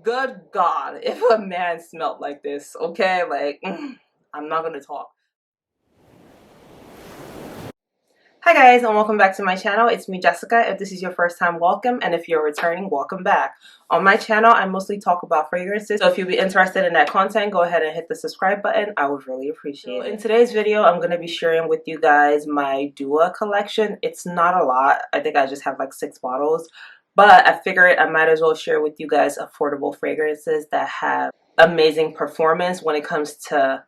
Good God, if a man smelled like this, okay? Like, I'm not gonna talk. Hi guys, and welcome back to my channel. It's me, Jessica. If this is your first time, welcome, and if you're returning, welcome back. On my channel, I mostly talk about fragrances, so if you'd be interested in that content, go ahead and hit the subscribe button. I would really appreciate it. In today's video, I'm going to be sharing with you guys my Dua collection. It's not a lot. I think I just have like 6 bottles, but I figured I might as well share with you guys affordable fragrances that have amazing performance when it comes to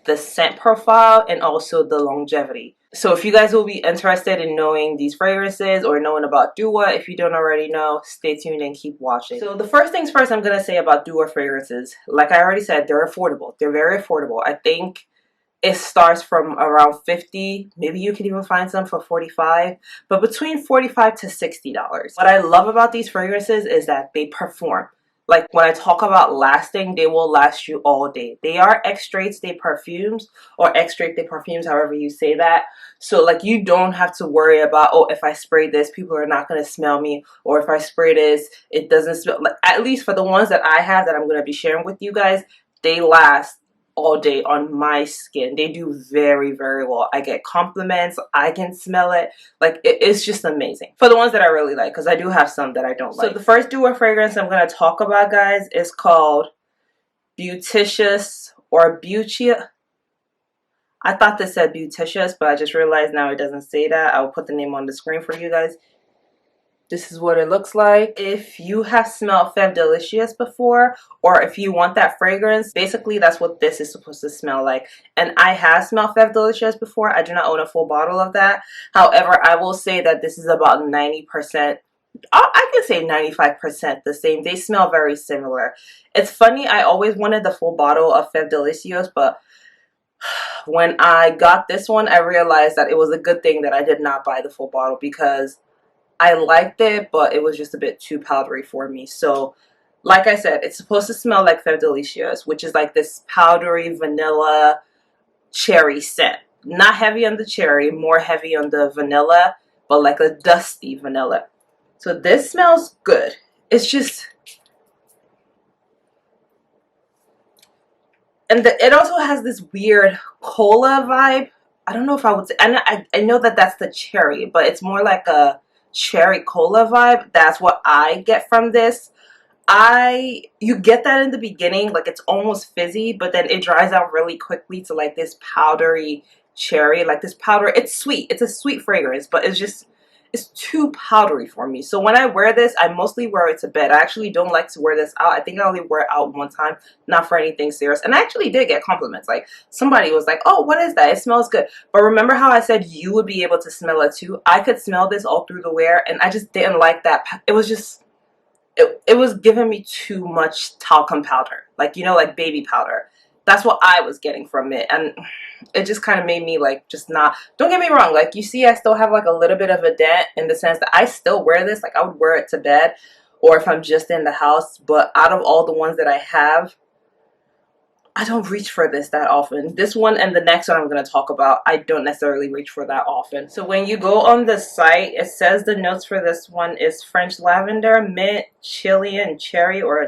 the scent profile and also the longevity. So if you guys will be interested in knowing these fragrances or knowing about Dua, if you don't already know, stay tuned and keep watching. So the first things first I'm going to say about Dua fragrances, like I already said, they're affordable. They're very affordable. I think it starts from around 50, maybe you can even find some for 45, but between 45 to $60. What I love about these fragrances is that they perform. Like when I talk about lasting, they will last you all day. They are extraits de perfumes or extrait de perfumes, however you say that. So like you don't have to worry about, oh, if I spray this, people are not going to smell me, or if I spray this, it doesn't smell. Like, at least for the ones that I have that I'm going to be sharing with you guys, they last all day on my skin. They do very, very well. I get compliments. I can smell it. Like, it's just amazing. For the ones that I really like, because I do have some that I don't like. So the first Dua fragrance I'm going to talk about, guys, is called Beauticious or Beauteous. I thought this said Beauticious, but I just realized now it doesn't say that. I will put the name on the screen for you guys. This is what it looks like. If you have smelled Femme Delicious before, or if you want that fragrance, basically that's what this is supposed to smell like. And I have smelled Femme Delicious before. I do not own a full bottle of that. However, I will say that this is about 90%. I can say 95% the same. They smell very similar. It's funny, I always wanted the full bottle of Femme Delicious, but when I got this one, I realized that it was a good thing that I did not buy the full bottle because I liked it, but it was just a bit too powdery for me. So, like I said, it's supposed to smell like Femme Delicious, which is like this powdery vanilla cherry scent. Not heavy on the cherry, more heavy on the vanilla, but like a dusty vanilla. So this smells good. It's just, and it also has this weird cola vibe. I don't know if I would say, I know that that's the cherry, but it's more like a cherry cola vibe. That's what I get from this. You get that in the beginning, like it's almost fizzy, but then it dries out really quickly to like this powdery cherry, like this powder. It's sweet. It's a sweet fragrance, but it's too powdery for me. So when I wear this, I mostly wear it to bed. I actually don't like to wear this out. I think I only wear it out one time, not for anything serious. And I actually did get compliments. Like somebody was like, oh, what is that? It smells good. But remember how I said you would be able to smell it too? I could smell this all through the wear, and I just didn't like that. It was just, it was giving me too much talcum powder, like, you know, like baby powder. That's what I was getting from it, and it just kind of made me like just not. Don't get me wrong, like you see I still have like a little bit of a dent in the sense that I still wear this. Like I would wear it to bed or if I'm just in the house, but out of all the ones that I have, I don't reach for this that often. This one and the next one I'm going to talk about, I don't necessarily reach for that often. So when you go on the site, it says the notes for this one is French lavender, mint, Chilean cherry, or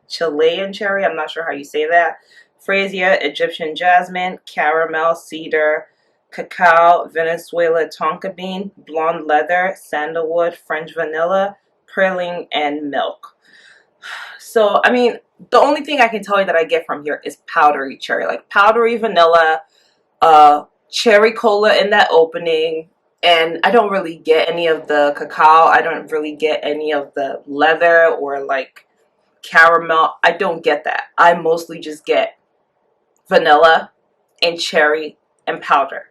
Chilean cherry. I'm not sure how you say that. Freesia, Egyptian jasmine, caramel, cedar, cacao, Venezuela tonka bean, blonde leather, sandalwood, French vanilla, praline, and milk. So, I mean, the only thing I can tell you that I get from here is powdery cherry, like powdery vanilla, cherry cola in that opening, and I don't really get any of the cacao. I don't really get any of the leather or like caramel. I don't get that. I mostly just get vanilla and cherry and powder.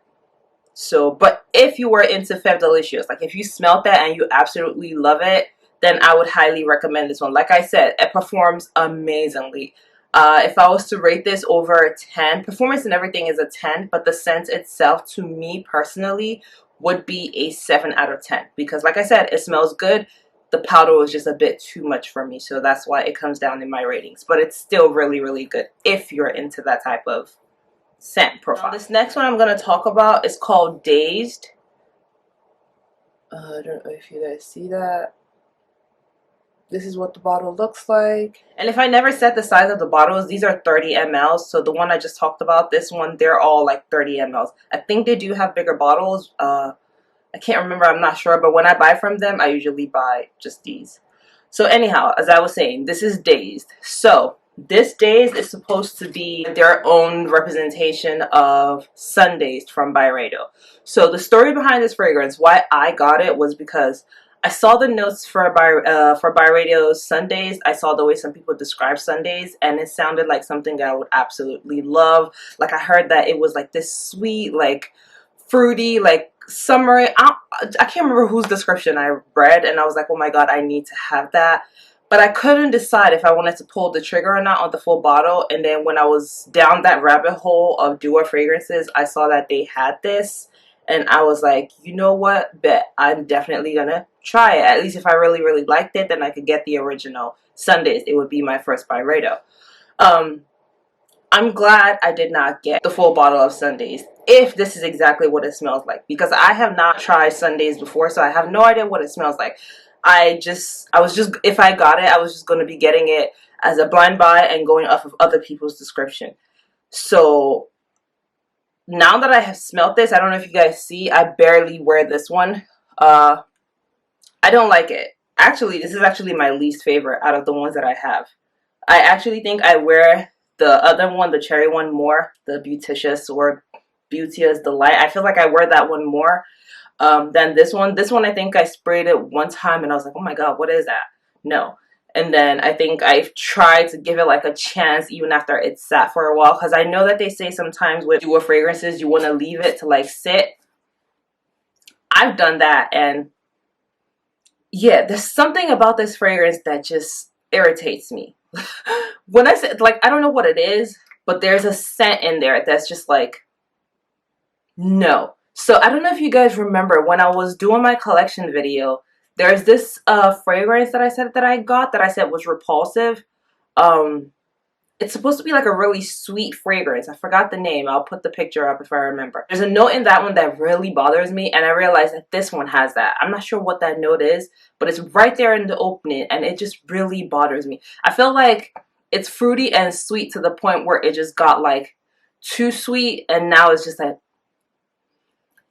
So, but if you were into Femme Delicious, like if you smelled that and you absolutely love it, then I would highly recommend this one. Like I said, it performs amazingly. If I was to rate this over a 10, performance and everything is a 10, but the scent itself, to me personally, would be a 7 out of 10. Because like I said, it smells good. The powder was just a bit too much for me, so that's why it comes down in my ratings. But it's still really, really good if you're into that type of scent profile. Now, this next one I'm going to talk about is called Dazed. I don't know if you guys see that. This is what the bottle looks like. And if I never said the size of the bottles, these are 30 ml. So the one I just talked about, this one, they're all like 30 ml. I think they do have bigger bottles. I can't remember, I'm not sure. But when I buy from them, I usually buy just these. So anyhow, as I was saying, this is Dazed. So this Dazed is supposed to be their own representation of Sundays from Byredo. So the story behind this fragrance, why I got it, was because I saw the notes for Byredo's Sundays. I saw the way some people describe Sundays, and it sounded like something that I would absolutely love. Like, I heard that it was like this sweet, like fruity, like summery. I can't remember whose description I read, and I was like, oh my god, I need to have that. But I couldn't decide if I wanted to pull the trigger or not on the full bottle. And then when I was down that rabbit hole of duo fragrances, I saw that they had this. And I was like, you know what? Bet I'm definitely going to try it. At least if I really, really liked it, then I could get the original Sundays. It would be my first Byredo. I'm glad I did not get the full bottle of Sundays if this is exactly what it smells like, because I have not tried Sundays before, so I have no idea what it smells like. If I got it, I was just going to be getting it as a blind buy and going off of other people's description. So now that I have smelled this, I don't know if you guys see, I barely wear this one. I don't like it. Actually, this is actually my least favorite out of the ones that I have. I actually think I wear the other one, the cherry one, more, the Beauticious or Beauteous Delight. I feel like I wear that one more than this one. This one, I think I sprayed it one time and I was like, oh my god, what is that? No. And then I think I've tried to give it like a chance even after it sat for a while, because I know that they say sometimes with duo fragrances you want to leave it to like sit. I've done that, and yeah, there's something about this fragrance that just irritates me. When I say, like, I don't know what it is, but there's a scent in there that's just like, no. So I don't know if you guys remember when I was doing my collection video, there's this fragrance that I said that I got that I said was repulsive. It's supposed to be like a really sweet fragrance. I forgot the name. I'll put the picture up if I remember. There's a note in that one that really bothers me, and I realized that this one has that. I'm not sure what that note is, but it's right there in the opening, and it just really bothers me. I feel like it's fruity and sweet to the point where it just got like too sweet, and now it's just like,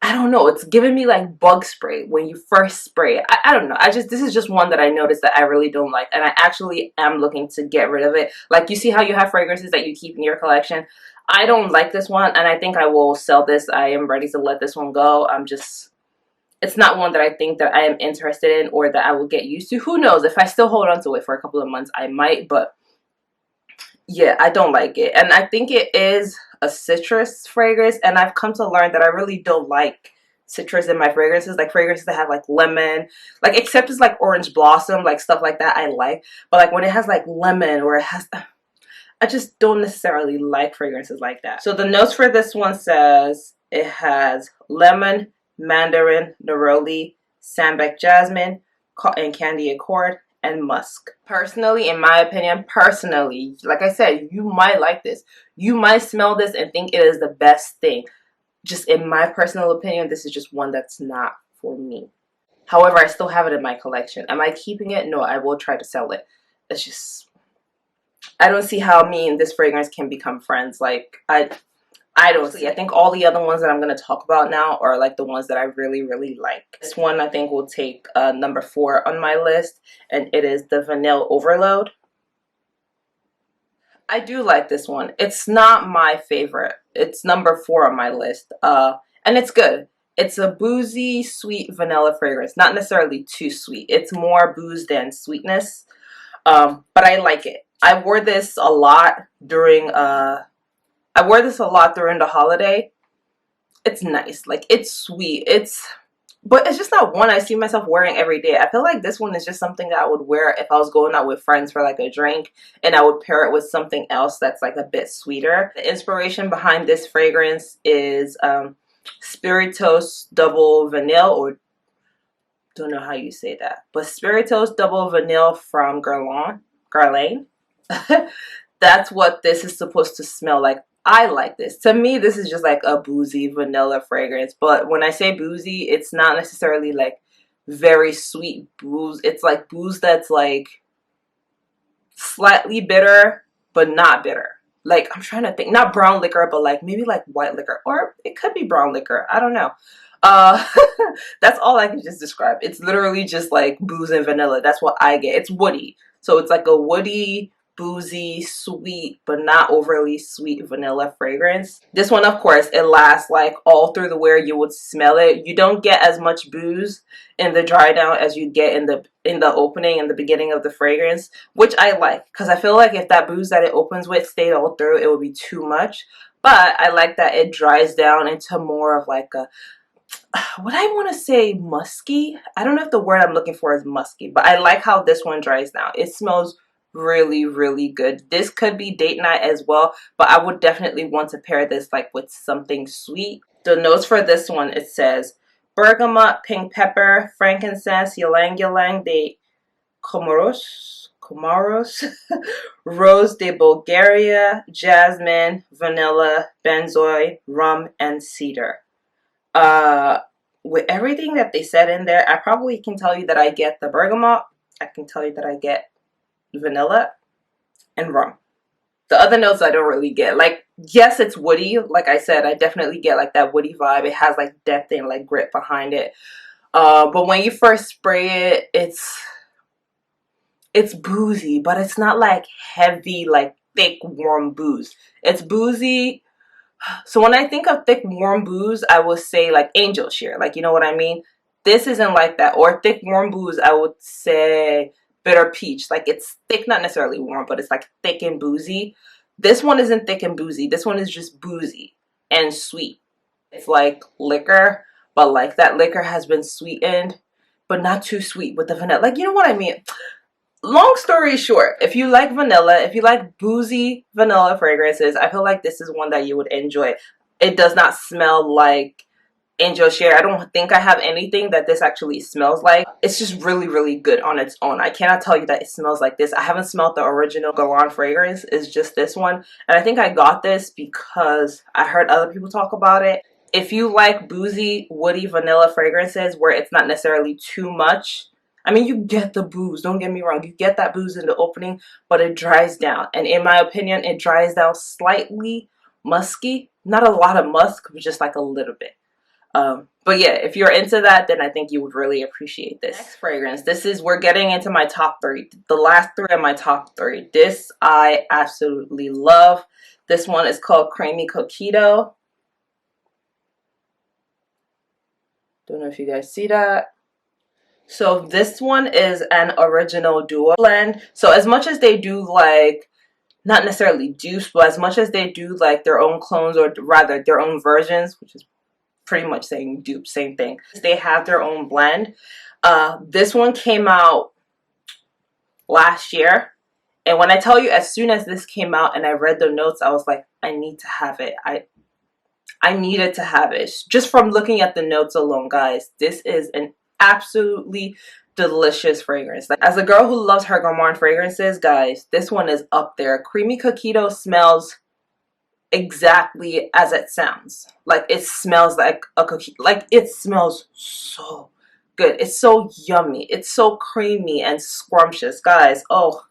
I don't know, it's giving me like bug spray when you first spray it. I don't know. This is just one that I noticed that I really don't like, and I actually am looking to get rid of it. Like, you see how you have fragrances that you keep in your collection? I don't like this one, and I think I will sell this. I am ready to let this one go. It's not one that I think that I am interested in or that I will get used to. Who knows? If I still hold on to it for a couple of months, I might, but yeah, I don't like it. And I think it is a citrus fragrance, and I've come to learn that I really don't like citrus in my fragrances. Like fragrances that have like lemon, like, except it's like orange blossom, like stuff like that I like. But like when it has like lemon, or it has, I just don't necessarily like fragrances like that. So the notes for this one says it has lemon, mandarin, neroli, sambac jasmine, cotton candy accord, and musk. Personally, in my opinion, like I said, you might like this. You might smell this and think it is the best thing. Just in my personal opinion, this is just one that's not for me. However, I still have it in my collection. Am I keeping it? No, I will try to sell it. It's just, I don't see how me and this fragrance can become friends. Like, I don't see. I think all the other ones that I'm going to talk about now are like the ones that I really, really like. This one I think will take number 4 on my list, and it is the Vanille Overload. I do like this one. It's not my favorite. It's number 4 on my list. And it's good. It's a boozy, sweet vanilla fragrance. Not necessarily too sweet. It's more booze than sweetness. But I like it. I wore this a lot during the holiday. It's nice. Like, it's sweet. But it's just not one I see myself wearing every day. I feel like this one is just something that I would wear if I was going out with friends for like a drink, and I would pair it with something else that's like a bit sweeter. The inspiration behind this fragrance is Spiritos Double Vanille, or don't know how you say that, but Spiritos Double Vanille from Guerlain. That's what this is supposed to smell like. I like this. To me, this is just like a boozy vanilla fragrance. But when I say boozy, it's not necessarily like very sweet booze. It's like booze that's like slightly bitter, but not bitter. Like, I'm trying to think, not brown liquor, but like maybe like white liquor, or it could be brown liquor. I don't know. Uh, that's all I can just describe. It's literally just like booze and vanilla. That's what I get. It's woody. So it's like a woody, boozy, sweet, but not overly sweet vanilla fragrance. This one, of course, it lasts like all through the wear. You would smell it. You don't get as much booze in the dry down as you get in the opening and the beginning of the fragrance, which I like, because I feel like if that booze that it opens with stayed all through, it would be too much. But I like that it dries down into more of like a, what I want to say, musky. I don't know if the word I'm looking for is musky, but I like how this one dries down. It smells really, really good. This could be date night as well, but I would definitely want to pair this like with something sweet. The notes for this one, it says bergamot, pink pepper, frankincense, ylang ylang de Comoros, rose de Bulgaria, jasmine, vanilla, benzoin, rum, and cedar. With everything that they said in there, I probably can tell you that I get the bergamot. I can tell you that I get vanilla and rum. The other notes I don't really get. Like, yes, it's woody. Like I said, I definitely get like that woody vibe. It has like depth and like grit behind it. But when you first spray it, it's boozy, but it's not like heavy, like thick, warm booze. It's boozy. So when I think of thick, warm booze, I would say like angel share. Like, you know what I mean? This isn't like that. Or thick, warm booze, I would say bitter peach. Like, it's thick, not necessarily warm, but it's like thick and boozy. This one isn't thick and boozy. This one is just boozy and sweet. It's like liquor, but like that liquor has been sweetened, but not too sweet with the vanilla. Like, you know what I mean? Long story short, if you like vanilla, if you like boozy vanilla fragrances, I feel like this is one that you would enjoy. It does not smell like Angel Share. I don't think I have anything that this actually smells like. It's just really, really good on its own. I cannot tell you that it smells like this. I haven't smelled the original Galan fragrance. It's just this one. And I think I got this because I heard other people talk about it. If you like boozy, woody vanilla fragrances where it's not necessarily too much, I mean, you get the booze, don't get me wrong. You get that booze in the opening, but it dries down. And in my opinion, it dries down slightly musky. Not a lot of musk, but just like a little bit. But yeah, if you're into that, then I think you would really appreciate this. Next fragrance. We're getting into my top 3. The last 3 of my top 3. This I absolutely love. This one is called Creamy Coquito. Don't know if you guys see that. So this one is an original duo blend. So as much as they do like, not necessarily dupes, but as much as they do like their own clones, or rather their own versions, which is pretty much saying dupe, same thing. They have their own blend. This one came out last year. And when I tell you, as soon as this came out and I read the notes, I was like, I need to have it. I needed to have it. Just from looking at the notes alone, guys, this is an absolutely delicious fragrance. Like, as a girl who loves her gourmand fragrances, guys, this one is up there. Creamy Coquito smells exactly as it sounds. Like, it smells like a cookie. Like, it smells so good. It's so yummy. It's so creamy and scrumptious, guys. Oh,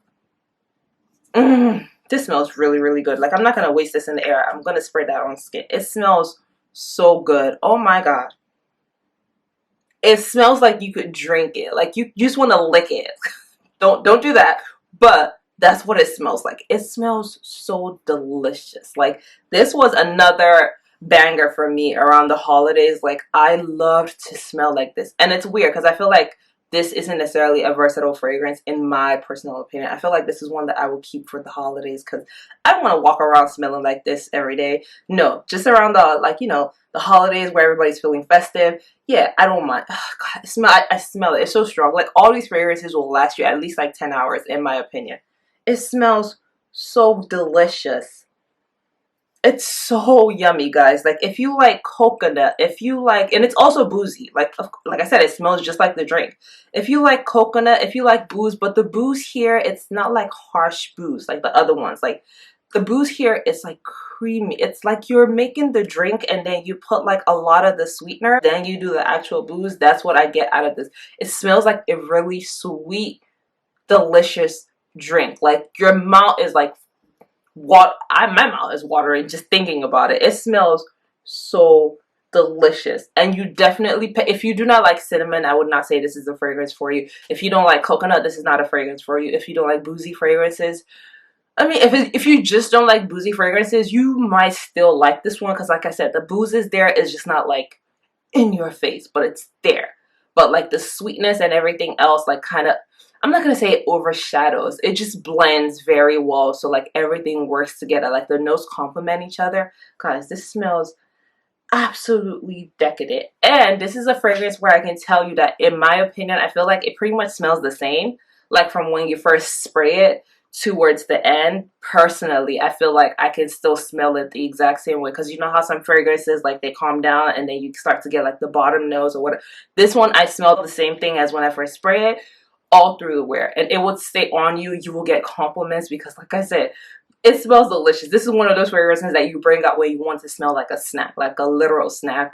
this smells really, really good. Like, I'm not gonna waste this in the air. I'm gonna spray that on skin. It smells so good. Oh my god. It smells like you could drink it. Like, you just want to lick it. Don't do that. But that's what it smells like. It smells so delicious. Like, this was another banger for me around the holidays. Like, I loved to smell like this. And it's weird because I feel like this isn't necessarily a versatile fragrance in my personal opinion. I feel like this is one that I will keep for the holidays because I don't want to walk around smelling like this every day. No, just around the, like, you know, the holidays where everybody's feeling festive. Yeah, I don't mind. Oh, God, I smell it. It's so strong. Like, all these fragrances will last you at least like 10 hours in my opinion. It smells so delicious. It's so yummy, guys. Like, if you like coconut, if you like, and it's also boozy. Like I said, it smells just like the drink. If you like coconut, if you like booze, but the booze here, it's not like harsh booze like the other ones. Like, the booze here is like creamy. It's like you're making the drink and then you put like a lot of the sweetener, then you do the actual booze. That's what I get out of this. It smells like a really sweet, delicious drink. Like your mouth is like what my mouth is watering just thinking about it. It smells so delicious. And you definitely if you do not like cinnamon, I would not say this is a fragrance for you. If you don't like coconut, this is not a fragrance for you. If you don't like boozy fragrances, I mean, if you just don't like boozy fragrances, you might still like this one, because like I said, the booze is there. It's just not like in your face, but it's there. But like the sweetness and everything else, like kind of, I'm not gonna say it overshadows, it just blends very well. So like everything works together, like the notes complement each other. Guys, this smells absolutely decadent. And this is a fragrance where I can tell you that, in my opinion, I feel like it pretty much smells the same, like from when you first spray it towards the end. Personally, I feel like I can still smell it the exact same way, because you know how some fragrances, like, they calm down and then you start to get like the bottom nose or whatever. This one, I smell the same thing as when I first spray it all through the wear, and it would stay on you. You will get compliments, because like I said, it smells delicious. This is one of those fragrances that you bring out where you want to smell like a snack, like a literal snack.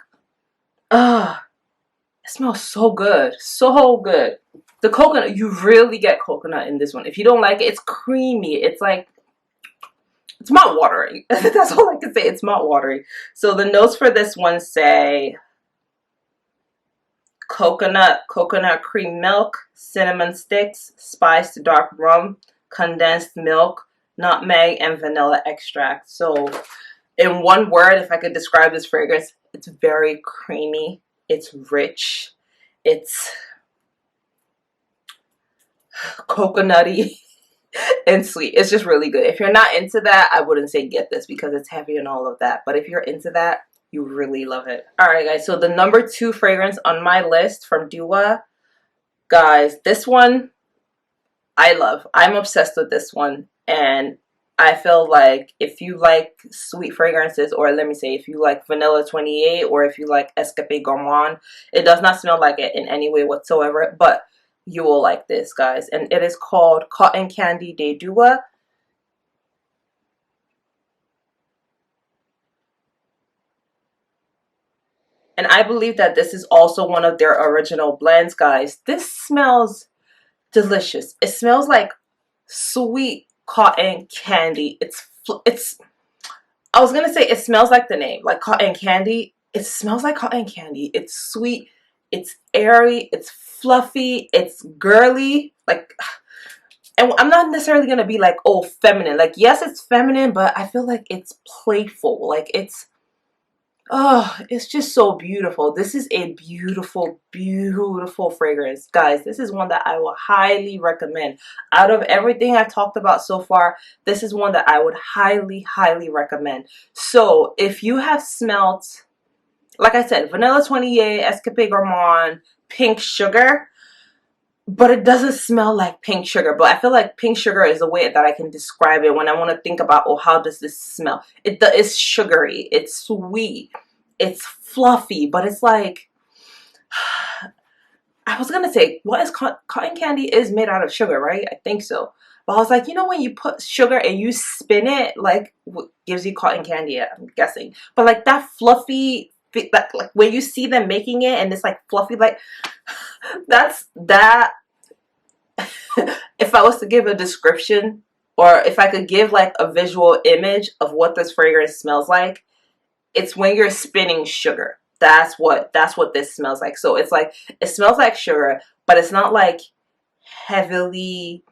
Ah, it smells so good. So good. The coconut, you really get coconut in this one. If you don't like it, it's creamy. It's like, it's mouth watering. That's all I can say. It's mouth watering. So the notes for this one say coconut, coconut cream milk, cinnamon sticks, spiced dark rum, condensed milk, nutmeg, and vanilla extract. So in one word, if I could describe this fragrance, it's very creamy, it's rich, it's coconutty and sweet. It's just really good. If you're not into that, I wouldn't say get this, because it's heavy and all of that. But if you're into that, you really love it. Alright guys, so the number 2 fragrance on my list from Dua, guys, this one I love. I'm obsessed with this one. And I feel like if you like sweet fragrances, or let me say, if you like Vanilla 28, or if you like Escape Gourmand, it does not smell like it in any way whatsoever, but you will like this, guys. And it is called Cotton Candy de Dua. And I believe that this is also one of their original blends, guys. This smells delicious. It smells like sweet cotton candy. It's I was gonna say it smells like the name, like cotton candy. It smells like cotton candy. It's sweet, it's airy, it's fluffy, it's girly. Like, and I'm not necessarily gonna be like, oh, feminine. Like, yes, it's feminine, but I feel like it's playful. Like, it's, oh, it's just so beautiful. This is a beautiful, beautiful fragrance. Guys, this is one that I will highly recommend. Out of everything I've talked about so far, this is one that I would highly, highly recommend. So, if you have smelt, like I said, Vanilla 28, Escape Gourmand, Pink Sugar, but it doesn't smell like pink sugar. But I feel like pink sugar is the way that I can describe it when I want to think about, oh, how does this smell? It's sugary, it's sweet, it's fluffy, but it's like, I was gonna say, what is cotton candy is made out of sugar, right? I think so. But I was like, you know, when you put sugar and you spin it, like, what gives you cotton candy, I'm guessing. But like that fluffy, that, like when you see them making it and it's like fluffy, like, that's that. If I was to give a description, or if I could give like a visual image of what this fragrance smells like, it's when you're spinning sugar. That's what this smells like. So it's like, it smells like sugar, but it's not like heavily,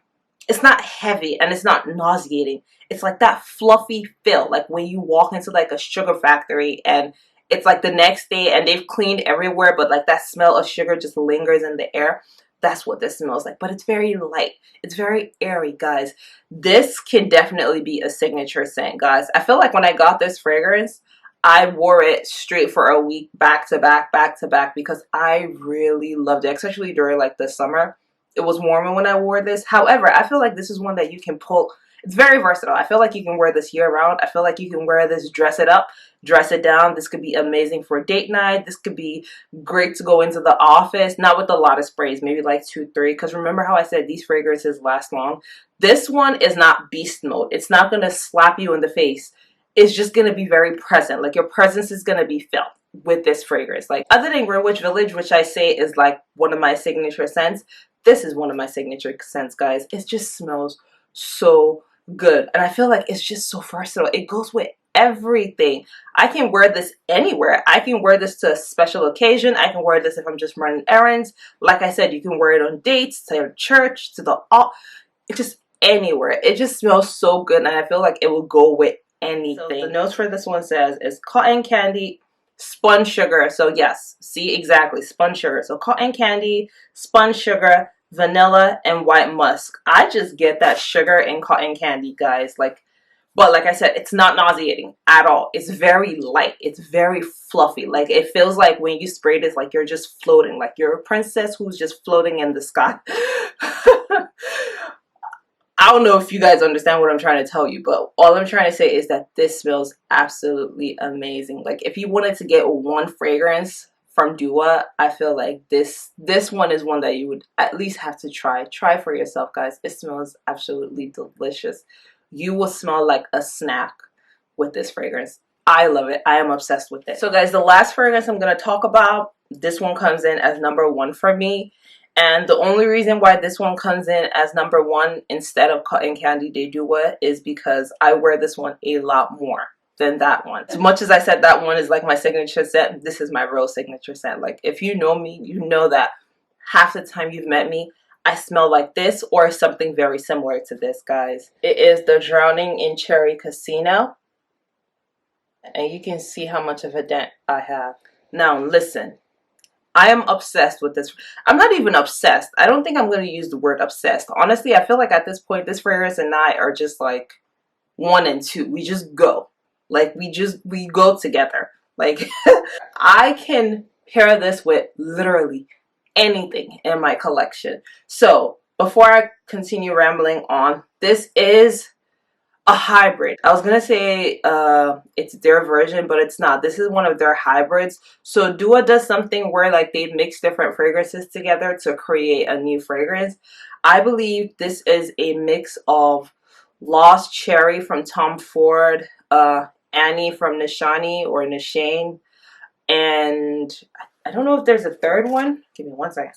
it's not heavy and it's not nauseating. It's like that fluffy feel, like when you walk into like a sugar factory and it's like the next day and they've cleaned everywhere, but like that smell of sugar just lingers in the air. That's what this smells like. But it's very light. It's very airy, guys. This can definitely be a signature scent, guys. I feel like when I got this fragrance, I wore it straight for a week, back to back, because I really loved it, especially during like the summer. It was warmer when I wore this. However, I feel like this is one that you can pull. It's very versatile. I feel like you can wear this year round. I feel like you can wear this, dress it up, dress it down. This could be amazing for date night. This could be great to go into the office, not with a lot of sprays, maybe like 2, 3. Because remember how I said these fragrances last long? This one is not beast mode. It's not going to slap you in the face. It's just going to be very present. Like, your presence is going to be felt with this fragrance. Like, other than Greenwich Village, which I say is like one of my signature scents, this is one of my signature scents, guys. It just smells so good. And I feel like it's just so versatile. It goes with everything. I can wear this anywhere. I can wear this to a special occasion. I can wear this if I'm just running errands. Like I said, you can wear it on dates, to church, to the just anywhere. It just smells so good, and I feel like it will go with anything. So the notes for this one says is cotton candy, spun sugar. So yes, see, exactly, spun sugar. So cotton candy, spun sugar, vanilla, and white musk. I just get that sugar and cotton candy, guys. Like, but like I said, it's not nauseating at all. It's very light. It's very fluffy. Like, it feels like when you spray this, like you're just floating. Like you're a princess who's just floating in the sky. I don't know if you guys understand what I'm trying to tell you, but all I'm trying to say is that this smells absolutely amazing. Like, if you wanted to get one fragrance from Dua, I feel like this one is one that you would at least have to try. Try for yourself, guys. It smells absolutely delicious. You will smell like a snack with this fragrance. I love it. I am obsessed with it. So guys, the last fragrance I'm going to talk about, this one comes in as number 1 for me. And the only reason why this one comes in as number 1 instead of Cotton Candy de Dua is because I wear this one a lot more than that one. As much as I said that one is like my signature scent, this is my real signature scent. Like, if you know me, you know that half the time you've met me, I smell like this or something very similar to this, guys. It is the Drowning in Cherry Casino. And you can see how much of a dent I have. Now, listen. I am obsessed with this. I'm not even obsessed. I don't think I'm going to use the word obsessed. Honestly, I feel like at this point, this fragrance and I are just like 1 and 2. We just go. Like, we go together. Like, I can pair this with literally anything in my collection. So, before I continue rambling on, this is a hybrid. I was gonna say it's their version, but it's not. This is one of their hybrids. So Dua does something where like they mix different fragrances together to create a new fragrance. I believe this is a mix of Lost Cherry from Tom Ford, Annie from Nishani or Nishane, and I don't know if there's a third one. Give me 1 second.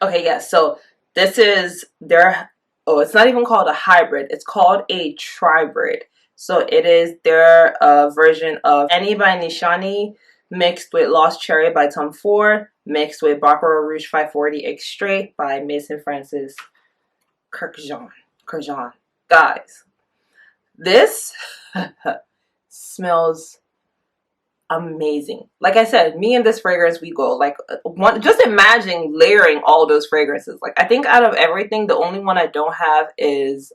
Okay, yeah, so this is their, oh, it's not even called a hybrid. It's called a tribrid. So it is their version of Annie by Nishani mixed with Lost Cherry by Tom Ford mixed with Baccarat Rouge 540 Extrait by Mason Francis Kurkdjian. Guys, this smells amazing. Like I said, me and this fragrance, we go like just imagine layering all those fragrances. Like, I think out of everything, the only one I don't have is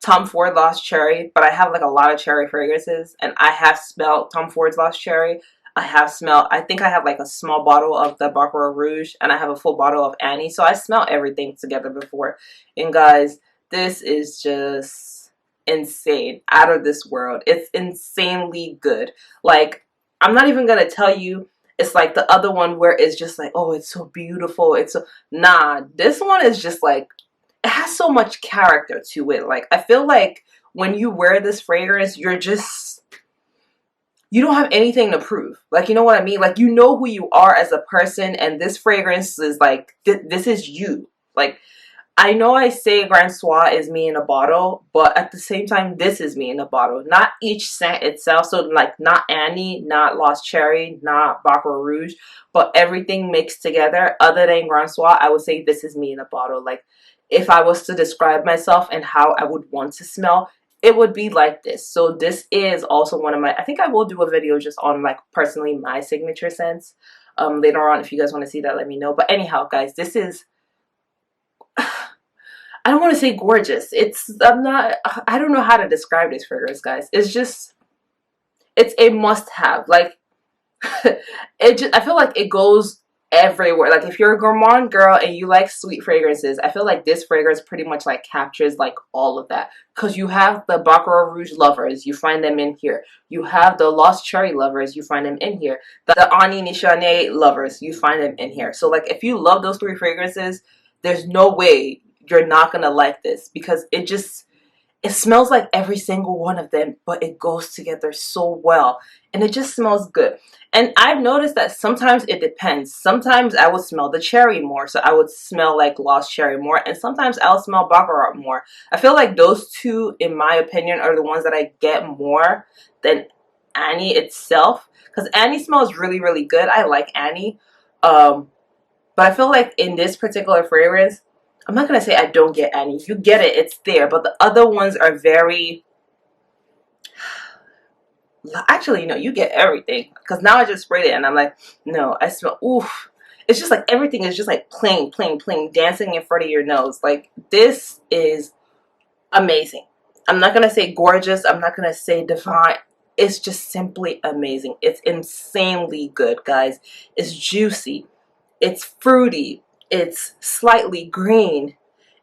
Tom Ford Lost Cherry, but I have like a lot of cherry fragrances, and I have smelled Tom Ford's Lost Cherry. I think I have like a small bottle of the Baccarat Rouge, and I have a full bottle of Annie. So I smell everything together before. And guys, this is just insane, out of this world. It's insanely good. Like, I'm not even gonna tell you it's like the other one where it's just like, oh, it's so beautiful, it's so, nah, this one is just like, it has so much character to it. Like, I feel like when you wear this fragrance, you don't have anything to prove. Like, you know what I mean? Like, you know who you are as a person, and this fragrance is like, this is you. Like, I know I say Grand Soir is me in a bottle, but at the same time, this is me in a bottle. Not each scent itself. So, like, not Annie, not Lost Cherry, not Baccarat Rouge, but everything mixed together. Other than Grand Soir, I would say this is me in a bottle. Like, if I was to describe myself and how I would want to smell, it would be like this. So this is also one of my, I think I will do a video just on like personally my signature scents later on. If you guys want to see that, let me know. But anyhow, guys, this is, I don't want to say gorgeous. I don't know how to describe this fragrance, guys. It's just, it's a must have. Like, I feel like it goes everywhere. Like, if you're a gourmand girl and you like sweet fragrances, I feel like this fragrance pretty much like captures like all of that. Because you have the Baccarat Rouge lovers, you find them in here. You have the Lost Cherry lovers, you find them in here. The Annie Nishane lovers, you find them in here. So like, if you love those 3 fragrances, there's no way you're not gonna like this, because it It smells like every single one of them, but it goes together so well. And it just smells good. And I've noticed that sometimes it depends. Sometimes I would smell the cherry more, so I would smell like Lost Cherry more. And sometimes I'll smell Baccarat more. I feel like those two, in my opinion, are the ones that I get more than Annie itself. Because Annie smells really, really good. I like Annie. But I feel like in this particular fragrance, I'm not going to say I don't get Annie. You get it. It's there. But the other ones are very... Actually, no, you get everything. Because now I just sprayed it and I'm like, no, I smell... Oof. It's just like everything is just like plain, plain, plain, dancing in front of your nose. Like, this is amazing. I'm not going to say gorgeous. I'm not going to say divine. It's just simply amazing. It's insanely good, guys. It's juicy. It's fruity. It's slightly green.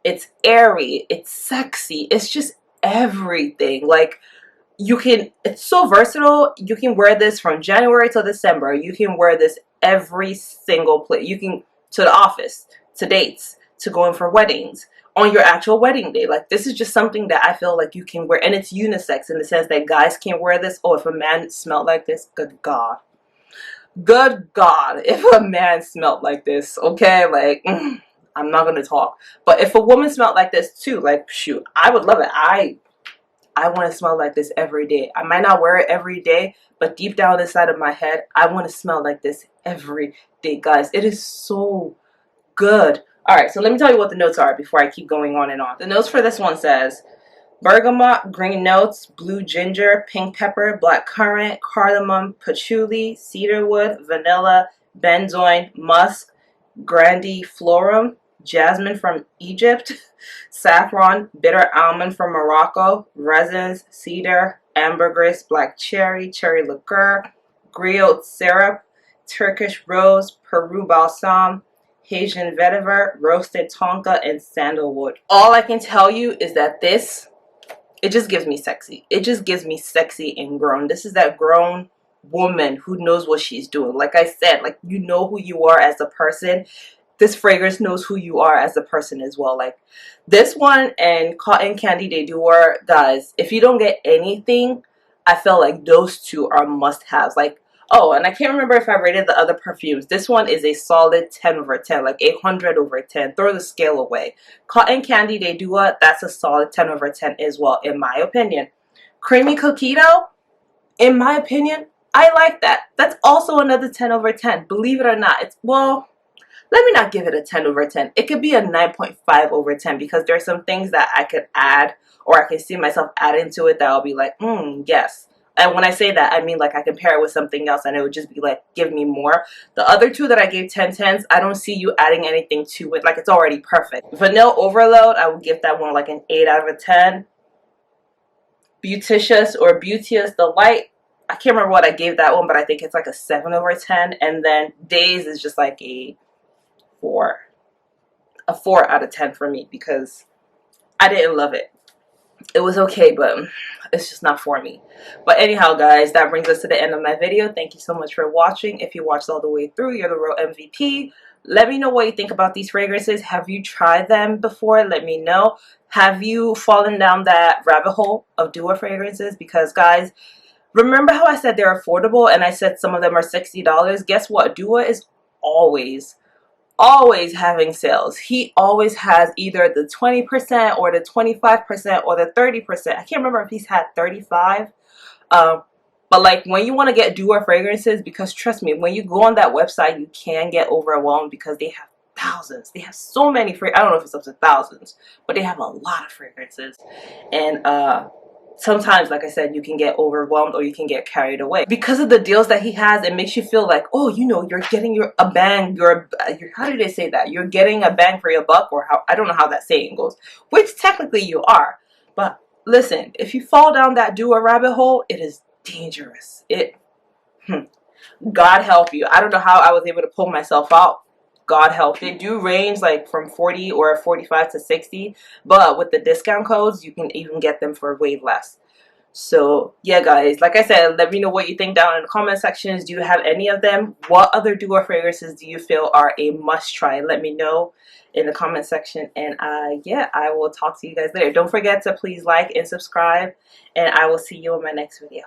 It's airy. It's sexy. It's just everything. Like, it's so versatile. You can wear this from January till December. You can wear this every single place. You can, to the office, to dates, to going for weddings, on your actual wedding day. Like, this is just something that I feel like you can wear. And it's unisex in the sense that guys can wear this. Oh, if a man smelled like this, good God. Good God, if a man smelled like this, okay, like, I'm not gonna talk. But if a woman smelled like this too, like, shoot, I would love it. I want to smell like this every day. I might not wear it every day, but deep down inside of my head, I want to smell like this every day, guys. It is so good. All right, so let me tell you what the notes are before I keep going on and on. The notes for this one says, bergamot, green notes, blue ginger, pink pepper, black currant, cardamom, patchouli, cedarwood, vanilla, benzoin, musk, grandiflorum, jasmine from Egypt, saffron, bitter almond from Morocco, resins, cedar, ambergris, black cherry, cherry liqueur, griot syrup, Turkish rose, Peru balsam, Haitian vetiver, roasted tonka, and sandalwood. All I can tell you is that it just gives me sexy. It just gives me sexy and grown. This is that grown woman who knows what she's doing. Like I said, like, you know who you are as a person. This fragrance knows who you are as a person as well. Like, this one and Cotton Candy de Dior, guys, if you don't get anything, I feel like those two are must-haves. Like, oh, and I can't remember if I rated the other perfumes. This one is a solid 10 over 10, like 800 over 10. Throw the scale away. Cotton Candy de Dior, that's a solid 10 over 10 as well, in my opinion. Creamy Coquito, in my opinion, I like that. That's also another 10 over 10. Believe it or not. It's, well, let me not give it a 10 over 10. It could be a 9.5 over 10 because there are some things that I could add, or I can see myself adding to it that I'll be like, yes. And when I say that, I mean, like, I compare it with something else and it would just be like, give me more. The other two that I gave 10/10s, I don't see you adding anything to it. Like, it's already perfect. Vanille Overload, I would give that one like an 8 out of 10. Beauticious or Beauteous Delight, I can't remember what I gave that one, but I think it's like a 7 over 10. And then Dazed is just like a 4 out of 10 for me because I didn't love it. It was okay, but it's just not for me. But anyhow, guys, that brings us to the end of my video. Thank you so much for watching. If you watched all the way through, you're the real MVP. Let me know what you think about these fragrances. Have you tried them before? Let me know. Have you fallen down that rabbit hole of duo fragrances? Because, guys, remember how I said they're affordable and I said some of them are $60? Guess what? Duo is always having sales. He always has either the 20% or the 25% or the 30%. I can't remember if he's had 35. But like, when you want to get duo fragrances, because trust me, when you go on that website, you can get overwhelmed because they have thousands. They have so many I don't know if it's up to thousands, but they have a lot of fragrances. And sometimes, like I said, you can get overwhelmed or you can get carried away because of the deals that he has. It makes you feel like, oh, you know, you're getting a bang. How do they say that? You're getting a bang for your buck, or how, I don't know how that saying goes, which technically you are. But listen, if you fall down that duo rabbit hole, it is dangerous. God help you. I don't know how I was able to pull myself out. God help. They do range like from 40 or 45 to 60, but with the discount codes, you can even get them for way less. So yeah, guys, like I said, let me know what you think down in the comment sections. Do you have any of them? What other duo fragrances do you feel are a must try? Let me know in the comment section. And yeah, I will talk to you guys later. Don't forget to please like and subscribe, and I will see you in my next video.